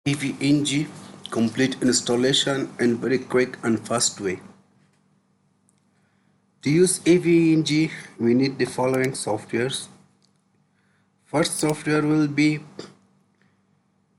AVNG complete installation in very quick and fast way. To use AVNG, we need the following softwares. First software will be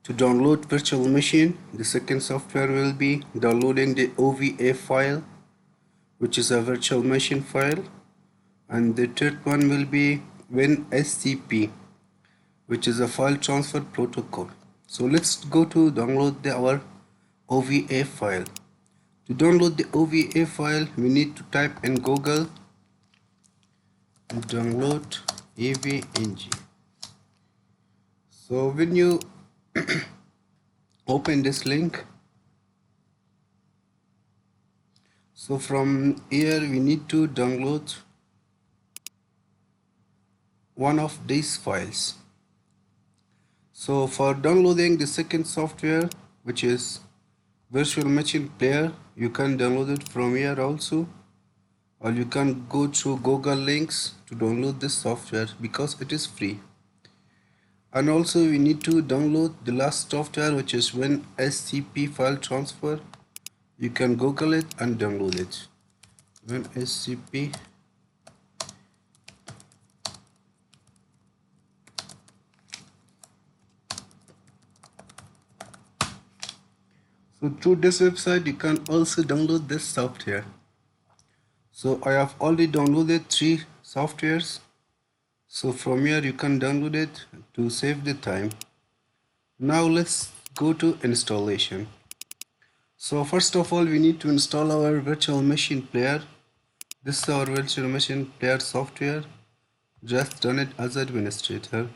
to download virtual machine. The second software will be downloading the OVA file, which is a virtual machine file. And the third one will be WinSCP, which is a file transfer protocol. So let's go to download our OVA file. To download the OVA file, we need to type in Google download AVNG. So when you open this link, so from here we need to download one of these files. So for downloading the second software, which is Virtual Machine Player, you can download it from here also, or you can go to Google links to download this software because it is free. And also we need to download the last software, which is WinSCP file transfer. You can Google it and download it. WinSCP. So through this website you can also download this software. So I have already downloaded 3 softwares. So from here you can download it to save the time. Now let's go to installation. So first of all we need to install our virtual machine player. This is our virtual machine player software. Just run it as administrator.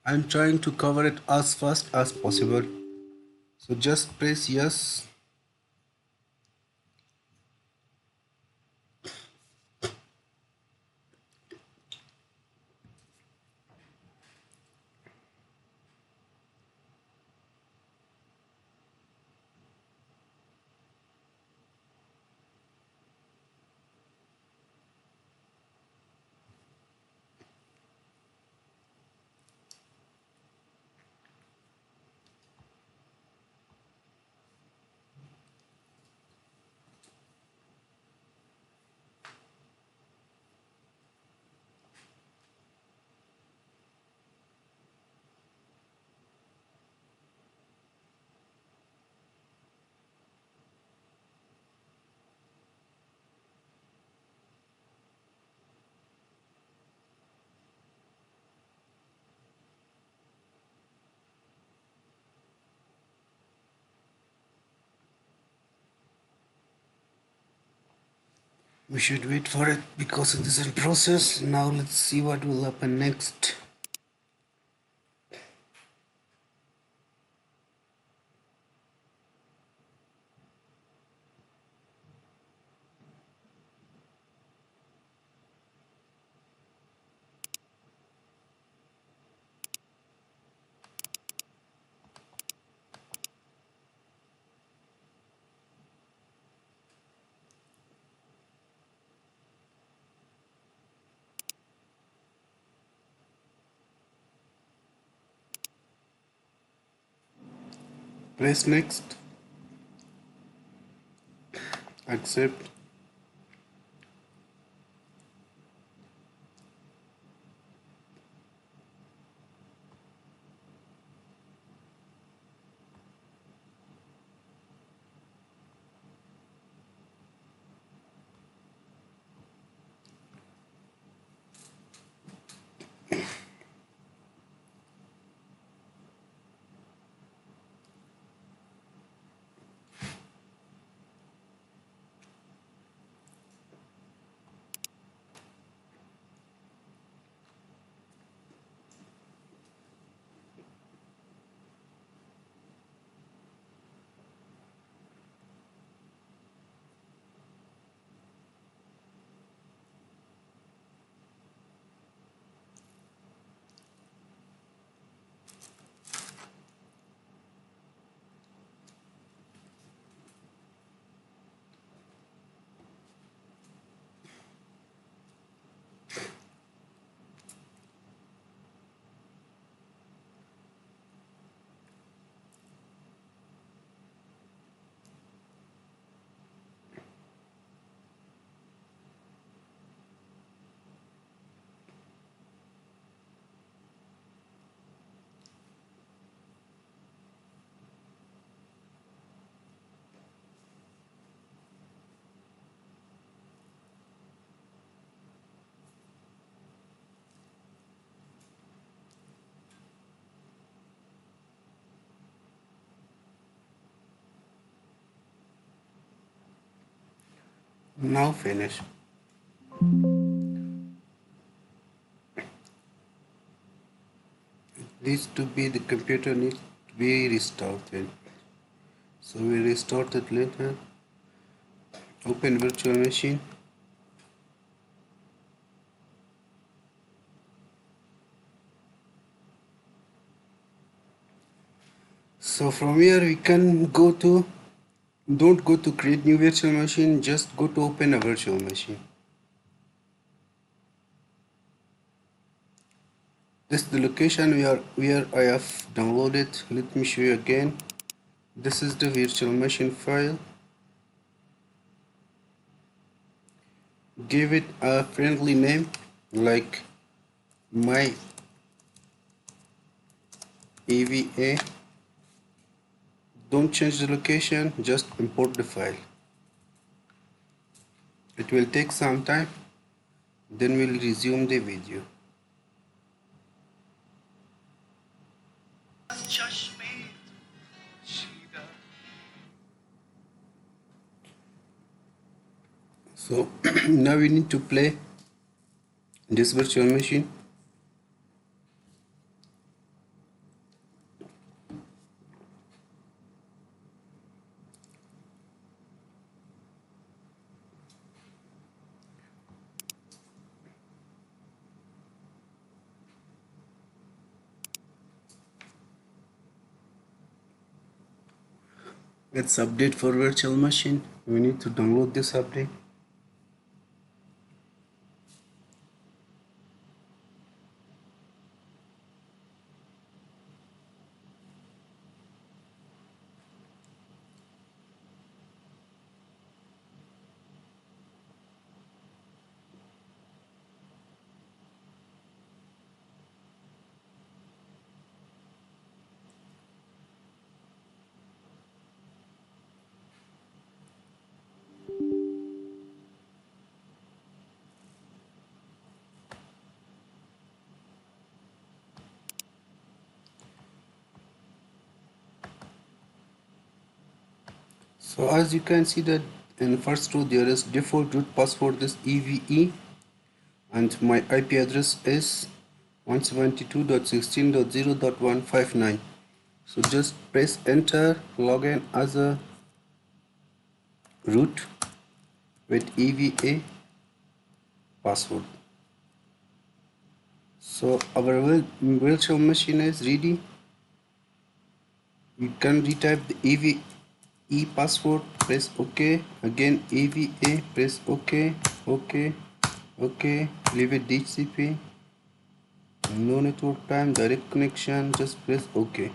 I'm trying to cover it as fast as possible. So just press yes. We should wait for it because it is in process. Now let's see what will happen next. Press next. Accept. Now finish. Needs to be the computer needs to be restarted. So we restart it later. Open virtual machine. So from here we can go to, don't go to create new virtual machine, just go to open a virtual machine. This is the location where I have downloaded. Let me show you again. This is the virtual machine file. Give it a friendly name like my EVA. Don't change the location, just import the file. It will take some time, then we'll resume the video. So now we need to play this virtual machine. Let's update for virtual machine. We need to download this update. So as you can see that in the first row there is default root password is EVE and my IP address is 172.16.0.159. So just press enter, login as a root with EVA password. So our virtual machine is ready. You can retype the EVE password, press OK, again EVA, press OK, OK, OK, leave it DHCP, no network time, direct connection, just press OK.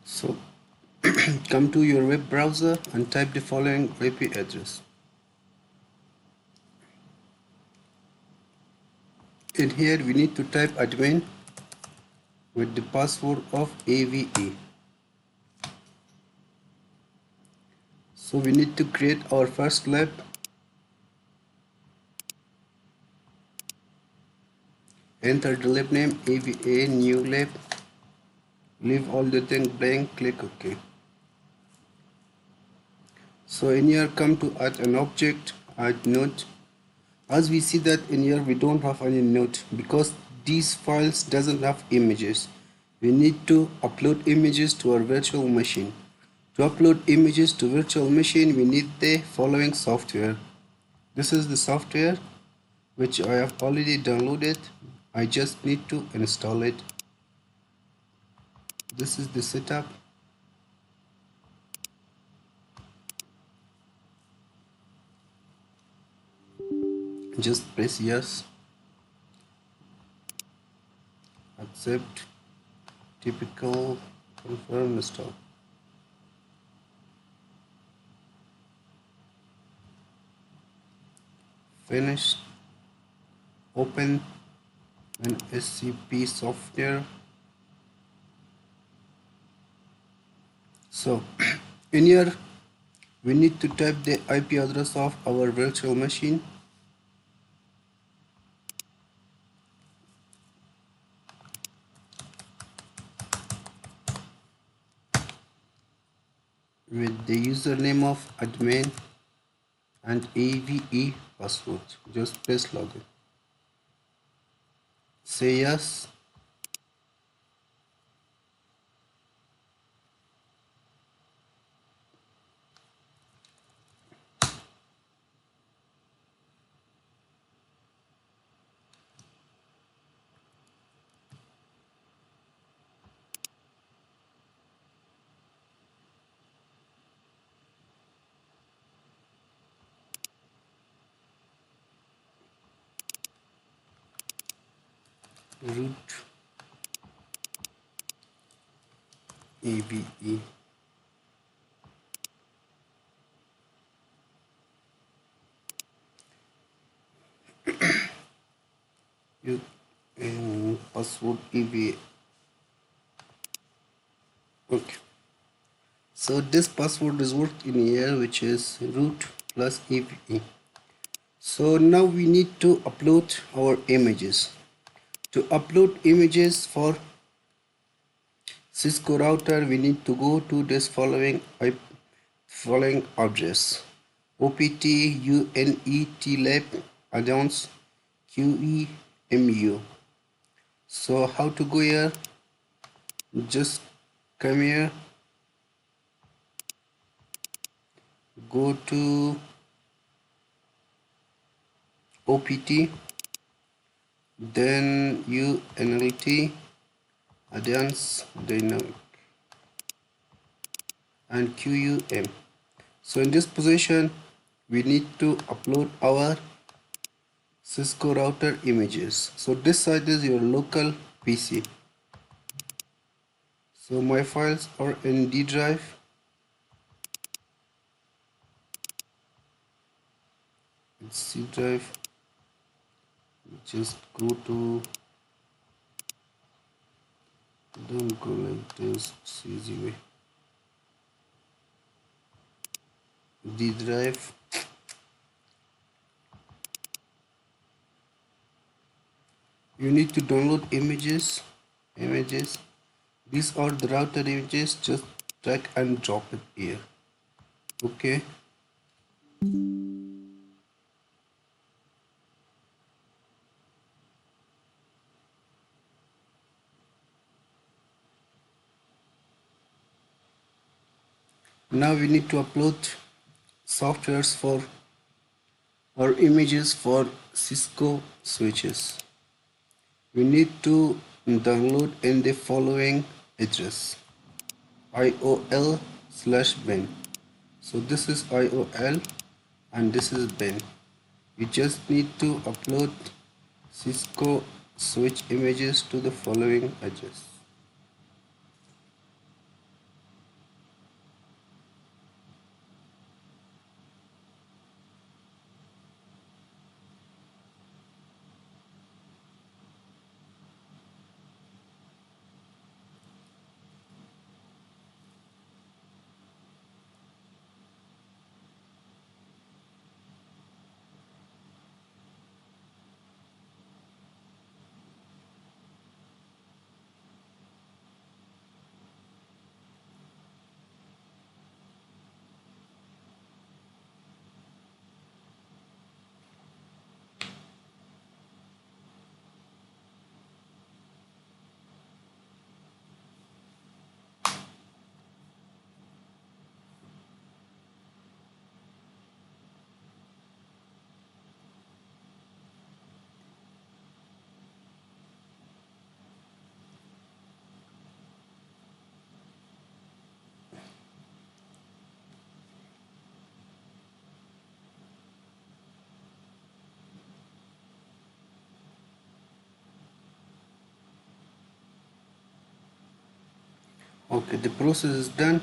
So come to your web browser and type the following IP address. In here we need to type admin with the password of AVE. So we need to create our first lab. Enter the lab name AVA new lab. Leave all the things blank, click OK. So in here come to add an object, add node. As we see that in here we don't have any node because these files doesn't have images. We need to upload images to our virtual machine. To upload images to virtual machine we need the following software. This is the software which I have already downloaded. I just need to install it. This is the setup. Just press yes, accept, typical, confirm, install. Finish. Open an SCP software. So in here we need to type the IP address of our virtual machine. With the username of admin and AVE password. Just press login. Say yes. Root AVE. You password EVA. Okay. So this password is worked in here, which is root plus EVE. So now we need to upload our images. To upload images for Cisco router, we need to go to this following address: opt unet addons qemu. So how to go here? Just come here, go to opt, then unlt addons dynamic and qum. So in this position we need to upload our Cisco router images. So this side is your local PC. So my files are in D drive. It's C drive. Just go to, don't go like this, it's easy way. D drive. You need to download images. These are the router images. Just drag and drop it here. Okay. Now we need to upload softwares for or images for Cisco switches. We need to download in the following address: iol/bin. So this is iol and this is bin. We just need to upload Cisco switch images to the following address. Okay, the process is done.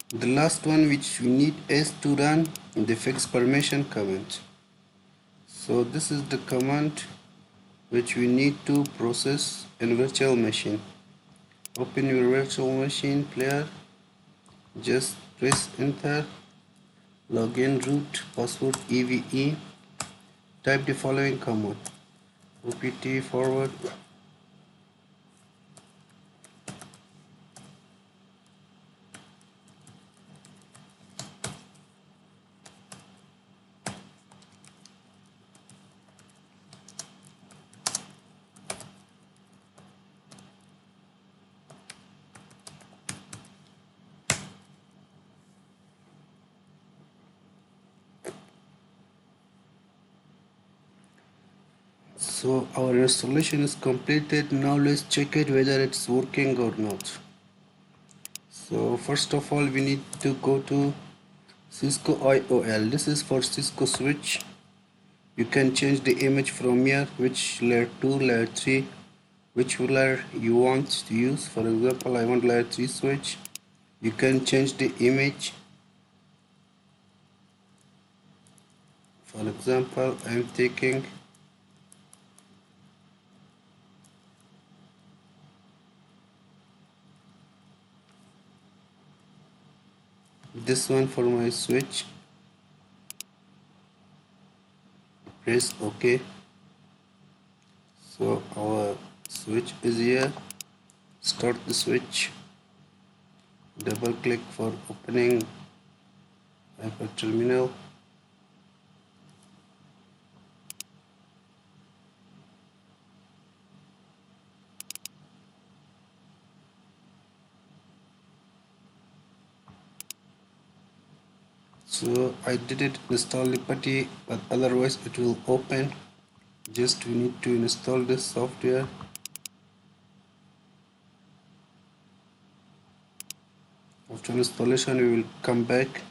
The last one which we need is to run the fix permission command. So this is the command which we need to process in virtual machine. Open your virtual machine player, just press enter, login root, password EVE, type the following command, opt forward. So our installation is completed. Now let's check it whether it's working or not. So first of all we need to go to Cisco IOL. This is for Cisco switch. You can change the image from here, which layer 2, layer 3, which layer you want to use. For example, I want layer 3 switch. You can change the image. For example, I'm taking this one for my switch. Press OK. So our switch is here. Start the switch. Double click for opening Hyper Terminal. So I didn't install the putty, but otherwise it will open. Just we need to install this software. After installation we will come back.